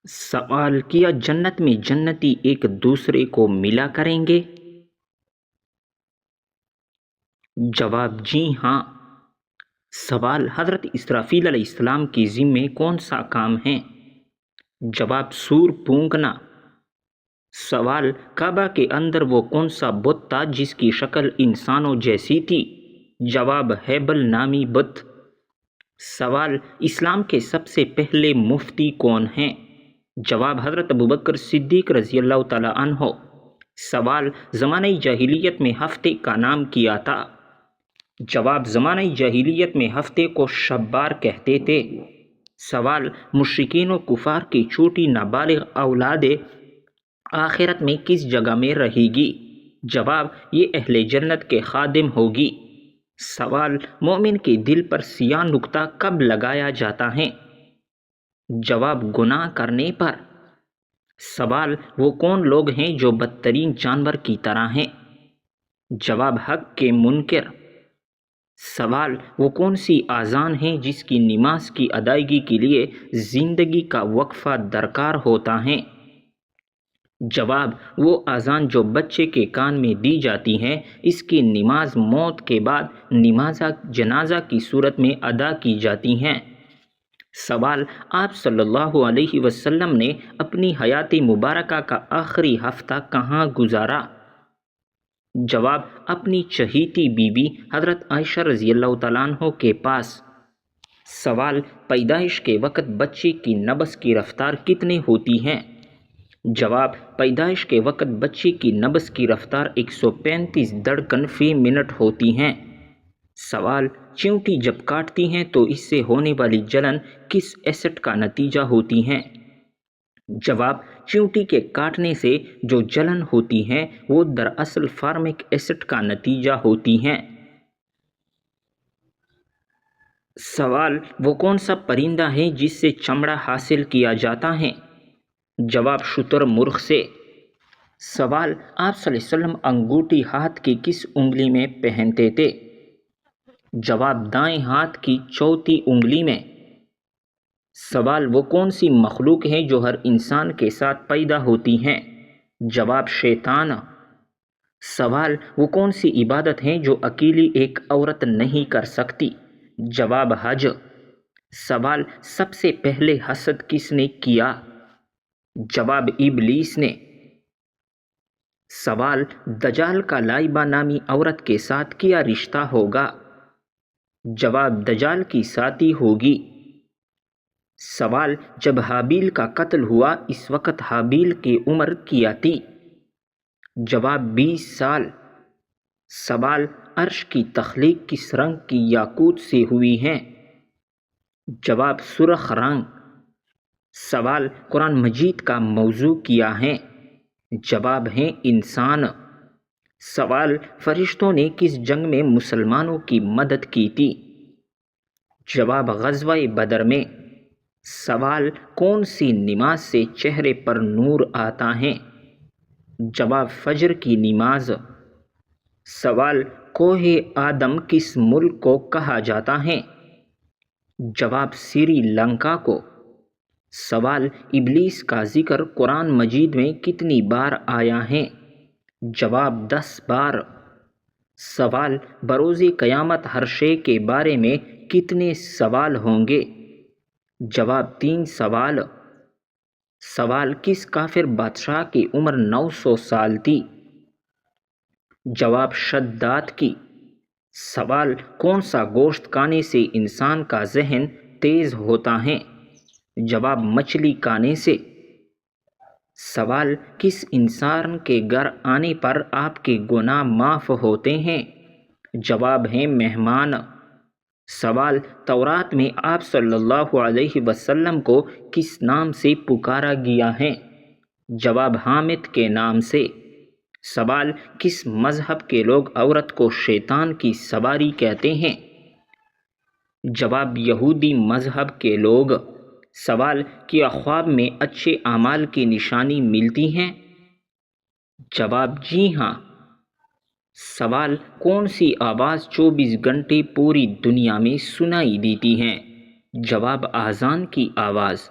سوال کیا جنت میں جنتی ایک دوسرے کو ملا کریں گے؟ جواب جی ہاں۔ سوال حضرت اسرافیل علیہ السلام کے ذمے کون سا کام ہے؟ جواب سور پونگنا۔ سوال کعبہ کے اندر وہ کون سا بت تھا جس کی شکل انسانوں جیسی تھی؟ جواب ہیبل نامی بت۔ سوال اسلام کے سب سے پہلے مفتی کون ہیں؟ جواب حضرت ابوبکر صدیق رضی اللہ تعالیٰ عنہ۔ سوال زمانہ جاہلیت میں ہفتے کا نام کیا تھا؟ جواب زمانہ جاہلیت میں ہفتے کو شبار کہتے تھے۔ سوال مشرکین و کفار کی چھوٹی نابالغ اولاد آخرت میں کس جگہ میں رہے گی؟ جواب یہ اہل جنت کے خادم ہوگی۔ سوال مومن کے دل پر سیاہ نقطہ کب لگایا جاتا ہے؟ جواب گناہ کرنے پر۔ سوال وہ کون لوگ ہیں جو بدترین جانور کی طرح ہیں؟ جواب حق کے منکر۔ سوال وہ کون سی اذان ہے جس کی نماز کی ادائیگی کے لیے زندگی کا وقفہ درکار ہوتا ہے؟ جواب وہ اذان جو بچے کے کان میں دی جاتی ہے، اس کی نماز موت کے بعد نماز جنازہ کی صورت میں ادا کی جاتی ہیں۔ سوال آپ صلی اللہ علیہ وسلم نے اپنی حیات مبارکہ کا آخری ہفتہ کہاں گزارا؟ جواب اپنی چہیتی بیوی حضرت عائشہ رضی اللہ تعالیٰ عنہ کے پاس۔ سوال پیدائش کے وقت بچے کی نبض کی رفتار کتنی ہوتی ہے؟ جواب پیدائش کے وقت بچے کی نبض کی رفتار 135 دھڑکن فی منٹ ہوتی ہیں۔ سوال چیونٹی جب کاٹتی ہیں تو اس سے ہونے والی جلن کس ایسڈ کا نتیجہ ہوتی ہے؟ جواب چیونٹی کے کاٹنے سے جو جلن ہوتی ہے وہ دراصل فارمک ایسڈ کا نتیجہ ہوتی ہیں۔ سوال وہ کون سا پرندہ ہے جس سے چمڑا حاصل کیا جاتا ہے؟ جواب شتر مرغ سے۔ سوال آپ صلی اللہ علیہ وسلم انگوٹھی ہاتھ کی کس انگلی میں پہنتے تھے؟ جواب دائیں ہاتھ کی چوتھی انگلی میں۔ سوال وہ کون سی مخلوق ہے جو ہر انسان کے ساتھ پیدا ہوتی ہیں؟ جواب شیطان۔ سوال وہ کون سی عبادت ہے جو اکیلی ایک عورت نہیں کر سکتی؟ جواب حج۔ سوال سب سے پہلے حسد کس نے کیا؟ جواب ابلیس نے۔ سوال دجال کا لائبہ نامی عورت کے ساتھ کیا رشتہ ہوگا؟ جواب دجال کی ساتھی ہوگی۔ سوال جب حابیل کا قتل ہوا اس وقت حابیل کی عمر کیا تھی؟ جواب 20 سال۔ سوال عرش کی تخلیق کس رنگ کی یاقوت سے ہوئی ہے؟ جواب سرخ رنگ۔ سوال قرآن مجید کا موضوع کیا ہے؟ جواب ہے انسان۔ سوال فرشتوں نے کس جنگ میں مسلمانوں کی مدد کی تھی؟ جواب غزوہ بدر میں۔ سوال کون سی نماز سے چہرے پر نور آتا ہے؟ جواب فجر کی نماز۔ سوال کوہ آدم کس ملک کو کہا جاتا ہے؟ جواب سری لنکا کو۔ سوال ابلیس کا ذکر قرآن مجید میں کتنی بار آیا ہے؟ جواب 10 بار۔ سوال بروز قیامت ہر شے کے بارے میں کتنے سوال ہوں گے؟ جواب 3 سوال۔ سوال کس کافر بادشاہ کی عمر 900 سال تھی؟ جواب شداد کی۔ سوال کون سا گوشت کھانے سے انسان کا ذہن تیز ہوتا ہے؟ جواب مچھلی کھانے سے۔ سوال کس انسان کے گھر آنے پر آپ کے گناہ معاف ہوتے ہیں؟ جواب ہے مہمان۔ سوال تورات میں آپ صلی اللہ علیہ وسلم کو کس نام سے پکارا گیا ہے؟ جواب حامد کے نام سے۔ سوال کس مذہب کے لوگ عورت کو شیطان کی سواری کہتے ہیں؟ جواب یہودی مذہب کے لوگ۔ سوال کیا خواب میں اچھے اعمال کی نشانی ملتی ہیں؟ جواب جی ہاں۔ سوال کون سی آواز 24 گھنٹے پوری دنیا میں سنائی دیتی ہے؟ جواب اذان کی آواز۔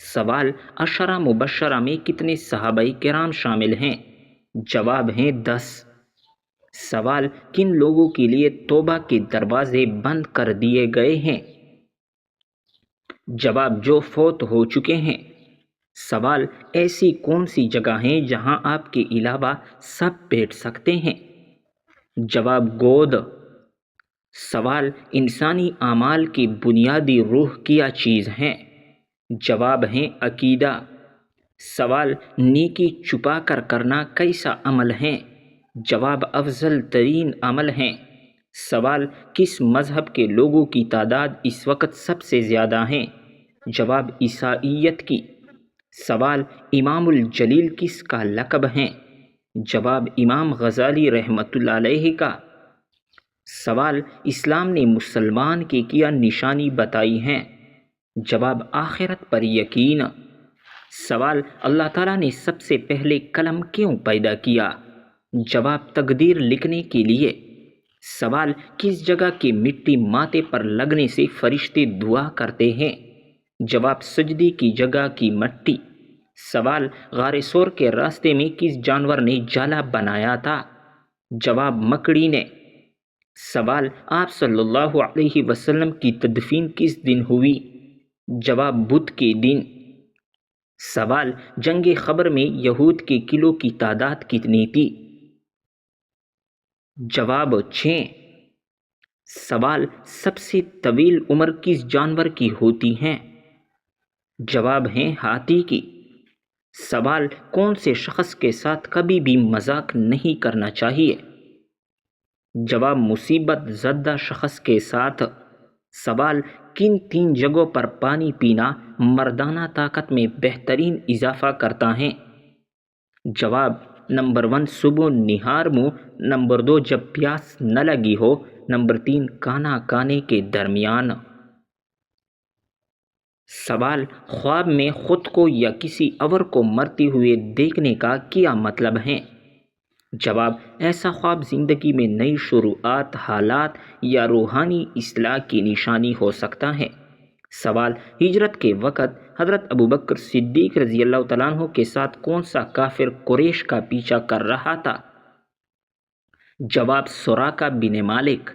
سوال، عشرہ مبشرہ میں کتنے صحابہ کرام شامل ہیں؟ جواب ہیں 10۔ سوال، کن لوگوں کے لیے توبہ کے دروازے بند کر دیے گئے ہیں؟ جواب، جو فوت ہو چکے ہیں۔ سوال، ایسی کون سی جگہ ہیں جہاں آپ کے علاوہ سب بیٹھ سکتے ہیں؟ جواب، گود۔ سوال، انسانی اعمال کی بنیادی روح کیا چیز ہیں؟ جواب ہیں عقیدہ۔ سوال، نیکی چھپا کر کرنا کیسا عمل ہے؟ جواب، افضل ترین عمل ہے۔ سوال، کس مذہب کے لوگوں کی تعداد اس وقت سب سے زیادہ ہے؟ جواب، عیسائیت کی۔ سوال، امام الجلیل کس کا لقب ہے؟ جواب، امام غزالی رحمۃ اللہ علیہ کا۔ سوال، اسلام نے مسلمان کی کیا نشانی بتائی ہیں؟ جواب، آخرت پر یقین۔ سوال، اللہ تعالیٰ نے سب سے پہلے قلم کیوں پیدا کیا؟ جواب، تقدیر لکھنے کے لیے۔ سوال، کس جگہ کی مٹی ماتھے پر لگنے سے فرشتے دعا کرتے ہیں؟ جواب، سجدے کی جگہ کی مٹی۔ سوال، غار ثور کے راستے میں کس جانور نے جالا بنایا تھا؟ جواب، مکڑی نے۔ سوال، آپ صلی اللہ علیہ وسلم کی تدفین کس دن ہوئی؟ جواب، بدھ کے دن۔ سوال، جنگ خیبر میں یہود کے قلعوں کی تعداد کتنی تھی؟ جواب، 6۔ سوال، سب سے طویل عمر کس جانور کی ہوتی ہے؟ جواب ہے ہاتھی کی۔ سوال، کون سے شخص کے ساتھ کبھی بھی مذاق نہیں کرنا چاہیے؟ جواب، مصیبت زدہ شخص کے ساتھ۔ سوال، کن 3 جگہوں پر پانی پینا مردانہ طاقت میں بہترین اضافہ کرتا ہے؟ جواب، نمبر 1 صبح نہار منہ، نمبر 2 جب پیاس نہ لگی ہو، نمبر 3 کھانا کھانے کے درمیان۔ سوال، خواب میں خود کو یا کسی اور کو مرتے ہوئے دیکھنے کا کیا مطلب ہے؟ جواب، ایسا خواب زندگی میں نئی شروعات، حالات یا روحانی اصلاح کی نشانی ہو سکتا ہے۔ سوال، ہجرت کے وقت حضرت ابوبکر صدیق رضی اللہ تعالیٰ عنہ کے ساتھ کون سا کافر قریش کا پیچھا کر رہا تھا؟ جواب، سراقہ بن مالک۔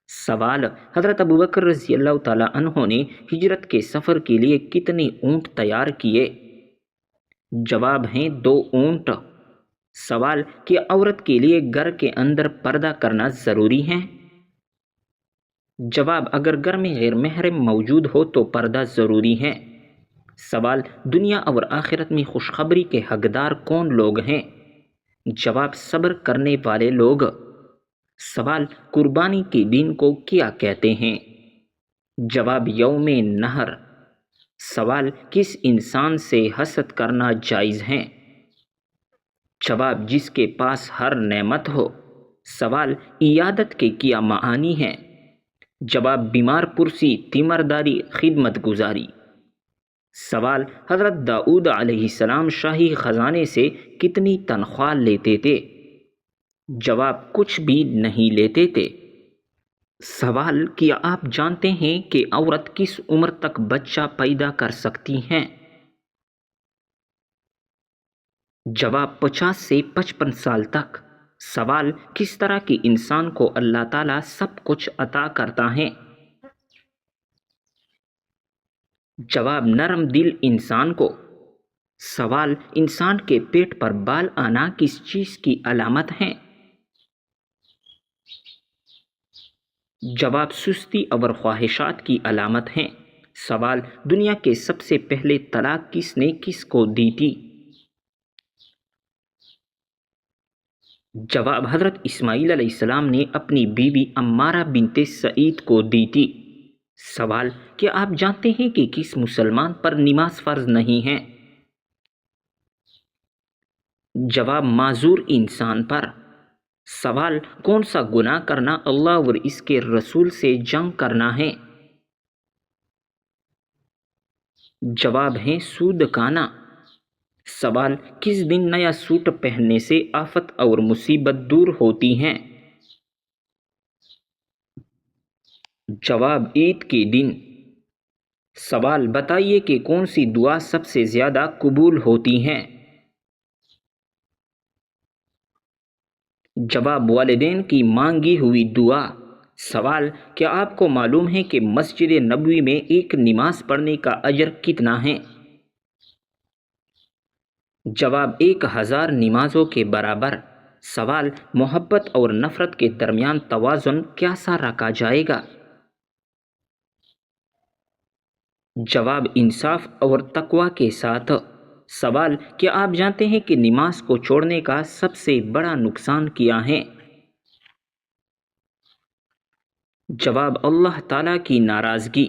سوال، حضرت ابوبکر رضی اللہ تعالیٰ عنہ نے ہجرت کے سفر کے لیے کتنے اونٹ تیار کیے؟ جواب ہیں 2 اونٹ۔ سوال، کیا عورت کے لیے گھر کے اندر پردہ کرنا ضروری ہے؟ جواب، اگر گھر میں غیر محرم موجود ہو تو پردہ ضروری ہے۔ سوال، دنیا اور آخرت میں خوشخبری کے حقدار کون لوگ ہیں؟ جواب، صبر کرنے والے لوگ۔ سوال، قربانی کے دن کو کیا کہتے ہیں؟ جواب، یوم نحر۔ سوال، کس انسان سے حسد کرنا جائز ہے؟ جواب، جس کے پاس ہر نعمت ہو۔ سوال، عیادت کے کیا معانی ہیں؟ جواب، بیمار پرسی، تیمارداری، خدمت گزاری۔ سوال، حضرت داؤد علیہ السلام شاہی خزانے سے کتنی تنخواہ لیتے تھے؟ جواب، کچھ بھی نہیں لیتے تھے۔ سوال، کیا آپ جانتے ہیں کہ عورت کس عمر تک بچہ پیدا کر سکتی ہیں؟ جواب، 50 سے 55 سال تک۔ سوال، کس طرح کے انسان کو اللہ تعالیٰ سب کچھ عطا کرتا ہے؟ جواب، نرم دل انسان کو۔ سوال، انسان کے پیٹ پر بال آنا کس چیز کی علامت ہے؟ جواب، سستی اور خواہشات کی علامت ہے۔ سوال، دنیا کے سب سے پہلے طلاق کس نے کس کو دی تھی؟ جواب، حضرت اسماعیل علیہ السلام نے اپنی بیوی عمارہ بنت سعید کو دی تھی۔ سوال، کیا آپ جانتے ہیں کہ کس مسلمان پر نماز فرض نہیں ہے؟ جواب، معذور انسان پر۔ سوال، کون سا گناہ کرنا اللہ اور اس کے رسول سے جنگ کرنا ہے؟ جواب ہے سود کھانا۔ سوال، کس دن نیا سوٹ پہننے سے آفت اور مصیبت دور ہوتی ہیں؟ جواب، عید کے دن۔ سوال بتائیے کہ کون سی دعا سب سے زیادہ قبول ہوتی ہیں؟ جواب والدین کی مانگی ہوئی دعا۔ سوال کیا آپ کو معلوم ہے کہ مسجد نبوی میں ایک نماز پڑھنے کا اجر کتنا ہے؟ جواب 1000 نمازوں کے برابر۔ سوال محبت اور نفرت کے درمیان توازن کیسا رکھا جائے گا؟ جواب انصاف اور تقوی کے ساتھ۔ سوال کیا آپ جانتے ہیں کہ نماز کو چھوڑنے کا سب سے بڑا نقصان کیا ہے؟ جواب اللہ تعالیٰ کی ناراضگی۔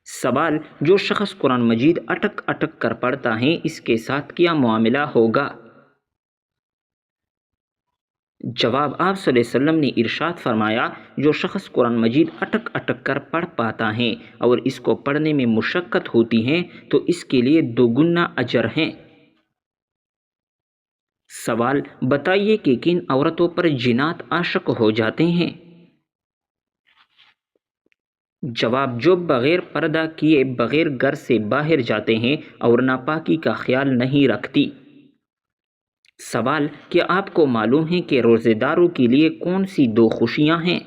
سوال جو شخص قرآن مجید اٹک اٹک کر پڑھتا ہے اس کے ساتھ کیا معاملہ ہوگا؟ جواب آپ صلی اللہ علیہ وسلم نے ارشاد فرمایا جو شخص قرآن مجید اٹک اٹک کر پڑھ پاتا ہے اور اس کو پڑھنے میں مشقت ہوتی ہے تو اس کے لیے 2 گنا اجر ہیں۔ سوال بتائیے کہ کن عورتوں پر جنات عاشق ہو جاتے ہیں؟ جواب جو بغیر پردہ کیے بغیر گھر سے باہر جاتے ہیں اور ناپاکی کا خیال نہیں رکھتی۔ سوال کیا آپ کو معلوم ہے کہ روزے داروں کے لیے کون سی 2 خوشیاں ہیں؟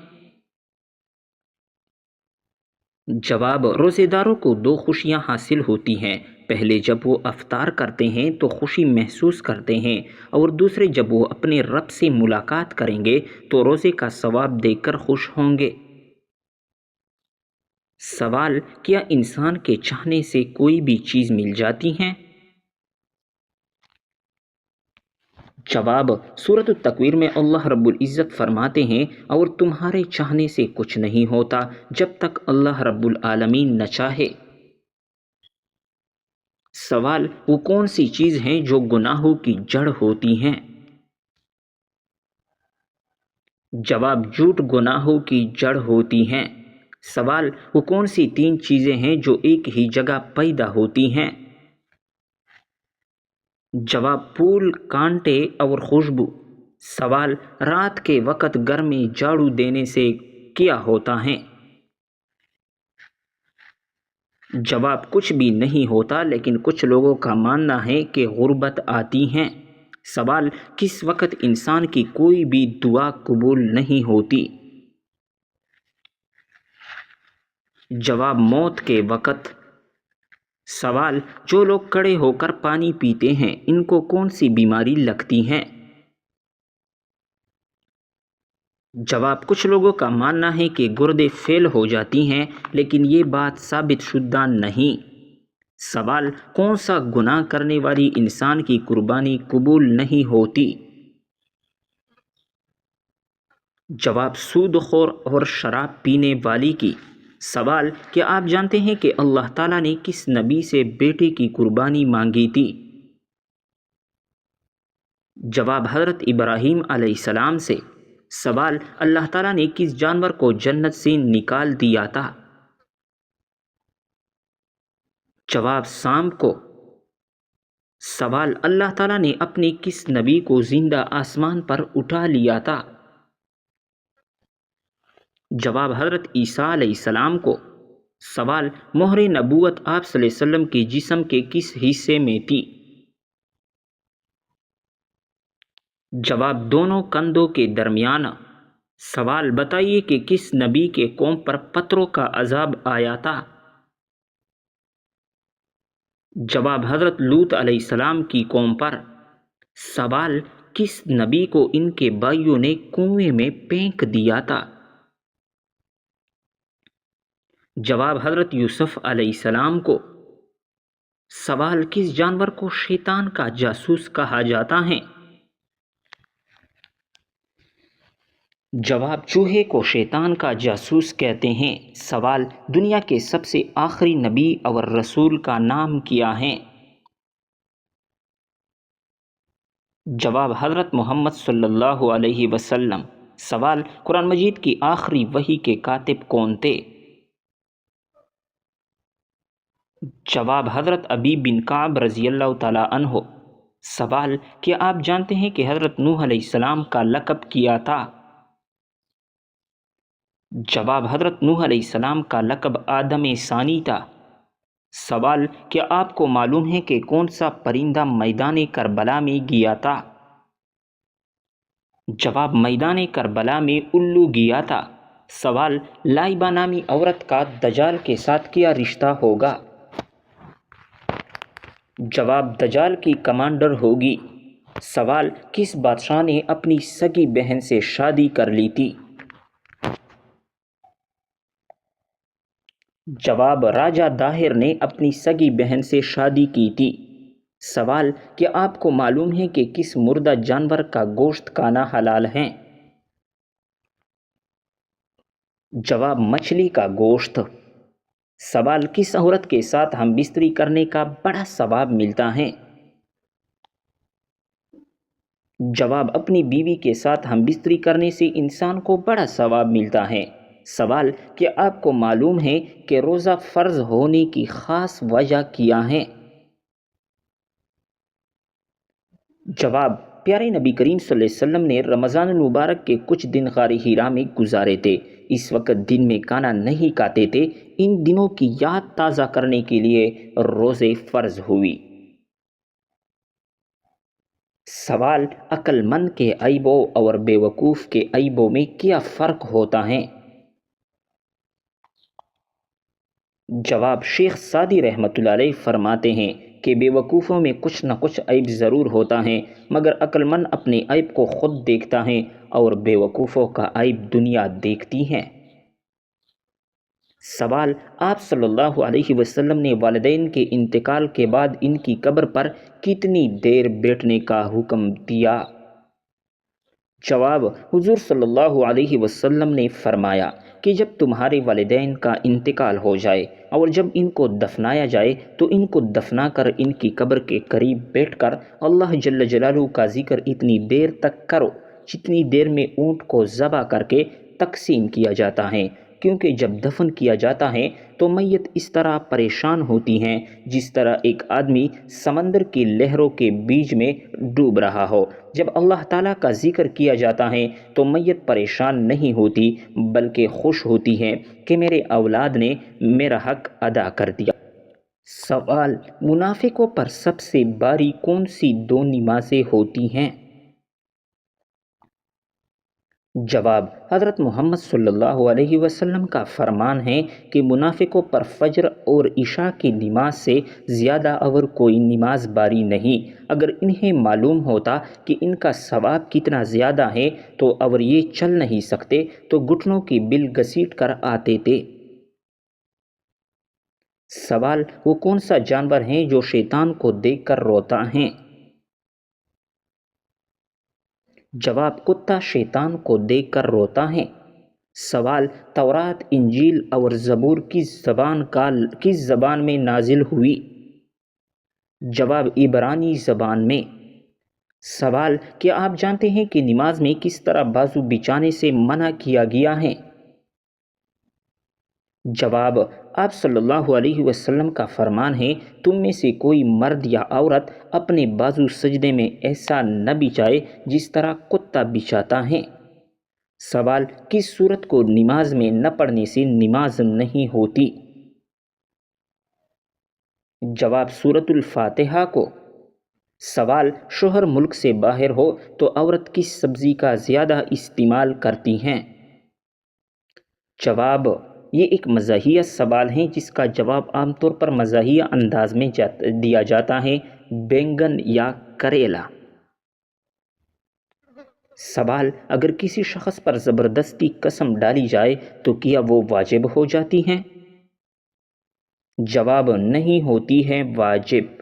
جواب روزے داروں کو 2 خوشیاں حاصل ہوتی ہیں، پہلے جب وہ افطار کرتے ہیں تو خوشی محسوس کرتے ہیں اور دوسرے جب وہ اپنے رب سے ملاقات کریں گے تو روزے کا ثواب دیکھ کر خوش ہوں گے۔ سوال کیا انسان کے چاہنے سے کوئی بھی چیز مل جاتی ہے؟ جواب سورۃ التکویر میں اللہ رب العزت فرماتے ہیں اور تمہارے چاہنے سے کچھ نہیں ہوتا جب تک اللہ رب العالمین نہ چاہے۔ سوال وہ کون سی چیز ہیں جو گناہوں کی جڑ ہوتی ہیں؟ جواب جھوٹ گناہوں کی جڑ ہوتی ہیں۔ سوال وہ کون سی 3 چیزیں ہیں جو ایک ہی جگہ پیدا ہوتی ہیں؟ جواب پھول، کانٹے اور خوشبو۔ سوال رات کے وقت گھر میں جھاڑو دینے سے کیا ہوتا ہے؟ جواب کچھ بھی نہیں ہوتا لیکن کچھ لوگوں کا ماننا ہے کہ غربت آتی ہے۔ سوال کس وقت انسان کی کوئی بھی دعا قبول نہیں ہوتی؟ جواب موت کے وقت۔ سوال جو لوگ کھڑے ہو کر پانی پیتے ہیں ان کو کون سی بیماری لگتی ہے؟ جواب کچھ لوگوں کا ماننا ہے کہ گردے فیل ہو جاتی ہیں لیکن یہ بات ثابت شدہ نہیں۔ سوال کون سا گناہ کرنے والی انسان کی قربانی قبول نہیں ہوتی؟ جواب سود خور اور شراب پینے والی کی۔ سوال کیا آپ جانتے ہیں کہ اللہ تعالیٰ نے کس نبی سے بیٹے کی قربانی مانگی تھی؟ جواب حضرت ابراہیم علیہ السلام سے۔ سوال اللہ تعالیٰ نے کس جانور کو جنت سے نکال دیا تھا؟ جواب سانپ کو۔ سوال اللہ تعالیٰ نے اپنے کس نبی کو زندہ آسمان پر اٹھا لیا تھا؟ جواب حضرت عیسیٰ علیہ السلام کو۔ سوال مہر نبوت آپ صلی اللہ علیہ وسلم کے جسم کے کس حصے میں تھی؟ جواب دونوں کندھوں کے درمیان۔ سوال بتائیے کہ کس نبی کے قوم پر پتھروں کا عذاب آیا تھا؟ جواب حضرت لوط علیہ السلام کی قوم پر۔ سوال کس نبی کو ان کے بھائیوں نے کنویں میں پھینک دیا تھا؟ جواب حضرت یوسف علیہ السلام کو۔ سوال کس جانور کو شیطان کا جاسوس کہا جاتا ہے؟ جواب چوہے کو شیطان کا جاسوس کہتے ہیں۔ سوال دنیا کے سب سے آخری نبی اور رسول کا نام کیا ہے؟ جواب حضرت محمد صلی اللہ علیہ وسلم۔ سوال قرآن مجید کی آخری وحی کے کاتب کون تھے؟ جواب حضرت ابی بن کعب رضی اللہ تعالیٰ عنہ۔ سوال کیا آپ جانتے ہیں کہ حضرت نوح علیہ السلام کا لقب کیا تھا؟ جواب حضرت نوح علیہ السلام کا لقب آدم ثانی تھا۔ سوال: کیا آپ کو معلوم ہے کہ کون سا پرندہ میدان کربلا میں گیا تھا؟ جواب: میدان کربلا میں الو گیا تھا۔ سوال: لائبہ نامی عورت کا دجال کے ساتھ کیا رشتہ ہوگا؟ جواب: دجال کی کمانڈر ہوگی۔ سوال: کس بادشاہ نے اپنی سگی بہن سے شادی کر لی تھی؟ جواب: راجہ داہر نے اپنی سگی بہن سے شادی کی تھی۔ سوال: کیا آپ کو معلوم ہے کہ کس مردہ جانور کا گوشت کھانا حلال ہے؟ جواب: مچھلی کا گوشت۔ سوال: کس عورت کے ساتھ ہم بستری کرنے کا بڑا ثواب ملتا ہے؟ جواب: اپنی بیوی کے ساتھ ہم بستری کرنے سے انسان کو بڑا ثواب ملتا ہے۔ سوال: کیا آپ کو معلوم ہے کہ روزہ فرض ہونے کی خاص وجہ کیا ہے؟ جواب: پیارے نبی کریم صلی اللہ علیہ وسلم نے رمضان المبارک کے کچھ دن غار حرا میں گزارے تھے۔ اس وقت دن میں کھانا نہیں کھاتے تھے۔ ان دنوں کی یاد تازہ کرنے کے لیے روزے فرض ہوئی۔ سوال: عقل مند کے عیبوں اور بیوقوف کے عیبوں میں کیا فرق ہوتا ہے؟ جواب: شیخ سعدی رحمۃ اللہ علیہ فرماتے ہیں کہ بیوقوفوں میں کچھ نہ کچھ عیب ضرور ہوتا ہے، مگر عقل مند اپنے عیب کو خود دیکھتا ہے اور بیوقوفوں کا عیب دنیا دیکھتی ہے۔ سوال: آپ صلی اللہ علیہ وسلم نے والدین کے انتقال کے بعد ان کی قبر پر کتنی دیر بیٹھنے کا حکم دیا؟ جواب: حضور صلی اللہ علیہ وسلم نے فرمایا کہ جب تمہارے والدین کا انتقال ہو جائے اور جب ان کو دفنایا جائے تو ان کو دفنا کر ان کی قبر کے قریب بیٹھ کر اللہ جل جلالہ کا ذکر اتنی دیر تک کرو جتنی دیر میں اونٹ کو ذبح کر کے تقسیم کیا جاتا ہے، کیونکہ جب دفن کیا جاتا ہے تو میت اس طرح پریشان ہوتی ہیں جس طرح ایک آدمی سمندر کی لہروں کے بیچ میں ڈوب رہا ہو۔ جب اللہ تعالیٰ کا ذکر کیا جاتا ہے تو میت پریشان نہیں ہوتی بلکہ خوش ہوتی ہے کہ میرے اولاد نے میرا حق ادا کر دیا۔ سوال: منافقوں پر سب سے بھاری کون سی دو نمازیں ہوتی ہیں؟ جواب: حضرت محمد صلی اللہ علیہ وسلم کا فرمان ہے کہ منافقوں پر فجر اور عشاء کی نماز سے زیادہ اور کوئی نماز باری نہیں۔ اگر انہیں معلوم ہوتا کہ ان کا ثواب کتنا زیادہ ہے تو اور یہ چل نہیں سکتے تو گھٹنوں کی بل گھسیٹ کر آتے تھے۔ سوال: وہ کون سا جانور ہے جو شیطان کو دیکھ کر روتا ہے؟ جواب: کتا شیطان کو دیکھ کر روتا ہے۔ سوال: تورات، انجیل اور زبور کس زبان میں نازل ہوئی؟ جواب: عبرانی زبان میں۔ سوال: کیا آپ جانتے ہیں کہ نماز میں کس طرح بازو بچھانے سے منع کیا گیا ہے؟ جواب: آپ صلی اللہ علیہ وسلم کا فرمان ہے تم میں سے کوئی مرد یا عورت اپنے بازو سجدے میں ایسا نہ بچھائے جس طرح کتا بچھاتا ہے۔ سوال: کس سورت کو نماز میں نہ پڑھنے سے نماز نہیں ہوتی؟ جواب: سورۃ الفاتحہ کو۔ سوال: شوہر ملک سے باہر ہو تو عورت کس سبزی کا زیادہ استعمال کرتی ہیں؟ جواب: یہ ایک مزاحیہ سوال ہے جس کا جواب عام طور پر مزاحیہ انداز میں دیا جاتا ہے: بینگن یا کریلا۔ سوال: اگر کسی شخص پر زبردستی قسم ڈالی جائے تو کیا وہ واجب ہو جاتی ہے؟ جواب: نہیں ہوتی ہے واجب۔